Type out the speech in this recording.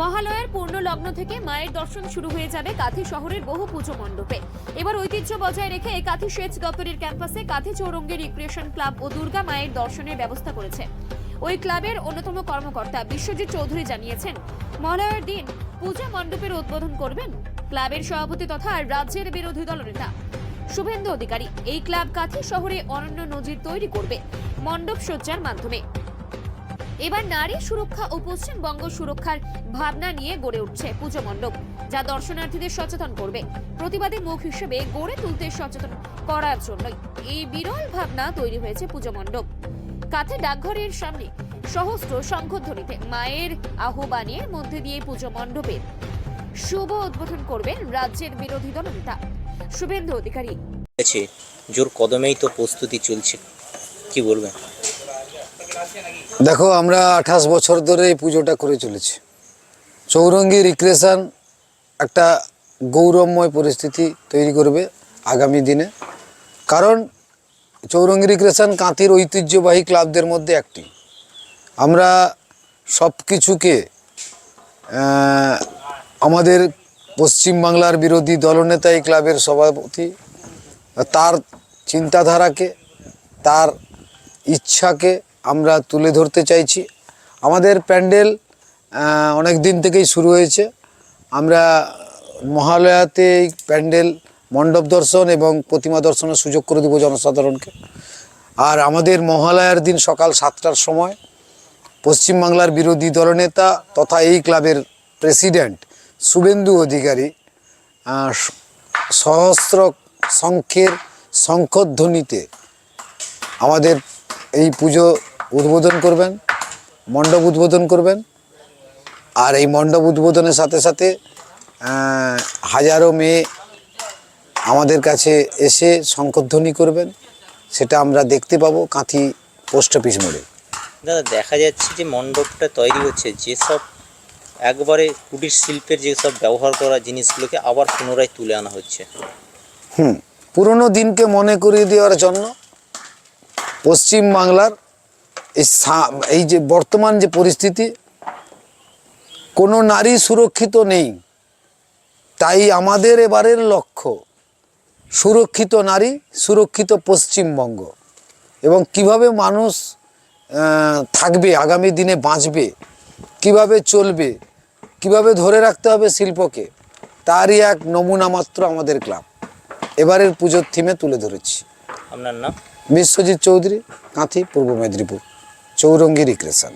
মহালয়ার পূর্ণ লগ্ন থেকে মায়ের দর্শন শুরু হয়ে যাবে কাঁথি শহরের বহু পুজো মণ্ডপে। এবার ঐতিহ্য বজায় রেখে কাঁথি সেচ দপ্তরের ক্যাম্পাসে কাঁথি চৌরঙ্গী রিক্রিয়েশন ক্লাব ও দুর্গা মায়ের দর্শনের ব্যবস্থা করেছে। ওই ক্লাবের অন্যতম কর্মকর্তা বিশ্বজিৎ চৌধুরী জানিয়েছেন, মহালয়ার দিন পূজা মণ্ডপের উদ্বোধন করবেন ক্লাবের সভাপতি তথা রাজ্যের বিরোধী দলনেতা শুভেন্দু অধিকারী। এই ক্লাব কাঁথি শহরে অনন্য নজির তৈরি করবে মণ্ডপ সজ্জার মাধ্যমে। এবার নারী সুরক্ষা ও পশ্চিমবঙ্গ সুরক্ষার ভাবনা নিয়ে গড়ে উঠছে পুজো মণ্ডপ, যা দর্শনার্থীদের সচেতন করবে। প্রতিবাদী মুখ হিসেবে গড়ে তুলতে সচেতন করার জন্যই এই বিরল ভাবনা তৈরি হয়েছে পুজো মণ্ডপ। কাঁথি ডাকঘরের সামনে সহস্র শঙ্খধ্বনিতে মায়ের আহ্বানের মধ্যে দিয়ে পুজো মণ্ডপের শুভ উদ্বোধন করবেন রাজ্যের বিরোধী দলনেতা শুভেন্দু অধিকারী। জোর কদমেই তো প্রস্তুতি চলছে, কি বলবেন? দেখো, আমরা 28 বছর ধরে এই পুজোটা করে চলেছি। চৌরঙ্গী রিক্রিয়েশন একটা গৌরবময় পরিস্থিতি তৈরি করবে আগামী দিনে, কারণ চৌরঙ্গী রিক্রিয়েশন কাঁথির ঐতিহ্যবাহী ক্লাবদের মধ্যে একটি। আমরা সব কিছুকে আমাদের পশ্চিমবাংলার বিরোধী দলনেতা এই ক্লাবের সভাপতি তার চিন্তাধারাকে, তার ইচ্ছাকে আমরা তুলে ধরতে চাইছি। আমাদের প্যান্ডেল অনেক দিন থেকেই শুরু হয়েছে। আমরা মহালয়াতে এই প্যান্ডেল মণ্ডপ দর্শন এবং প্রতিমা দর্শনের সুযোগ করে দেবো জনসাধারণকে। আর আমাদের মহালয়ার দিন সকাল 7টার সময় পশ্চিমবাংলার বিরোধী দলনেতা তথা এই ক্লাবের প্রেসিডেন্ট শুভেন্দু অধিকারী সহস্র শঙ্খের শঙ্খধ্বনিতে আমাদের এই পুজো উদ্বোধন করবেন, মণ্ডপ উদ্বোধন করবেন। আর এই মণ্ডপ উদ্বোধনের সাথে সাথে হাজারো মেয়ে আমাদের কাছে এসে শঙ্খধ্বনি করবেন, সেটা আমরা দেখতে পাবো কাঁথি পোস্ট অফিস মোড়ে। দাদা, দেখা যাচ্ছে যে মণ্ডপটা তৈরি হচ্ছে, যেসব একবারে কুটির শিল্পের যেসব ব্যবহার করা জিনিসগুলোকে আবার পুনরায় তুলে আনা হচ্ছে। পুরনো দিনকে মনে করিয়ে দেওয়ার জন্য পশ্চিমবাংলার এই যে বর্তমান যে পরিস্থিতি, কোনো নারী সুরক্ষিত নেই। তাই আমাদের এবারের লক্ষ্য সুরক্ষিত নারী, সুরক্ষিত পশ্চিমবঙ্গ। এবং কিভাবে মানুষ থাকবে, আগামী দিনে বাঁচবে, কিভাবে চলবে, কিভাবে ধরে রাখতে হবে শিল্পকে, তারই এক নমুনা মাত্র আমাদের ক্লাব এবারের পুজোর থিমে তুলে ধরেছি। আপনার নাম? বিশ্বজিৎ চৌধুরী, কাঁথি, পূর্ব মেদিনীপুর, চৌরঙ্গী রিক্রিয়েশন।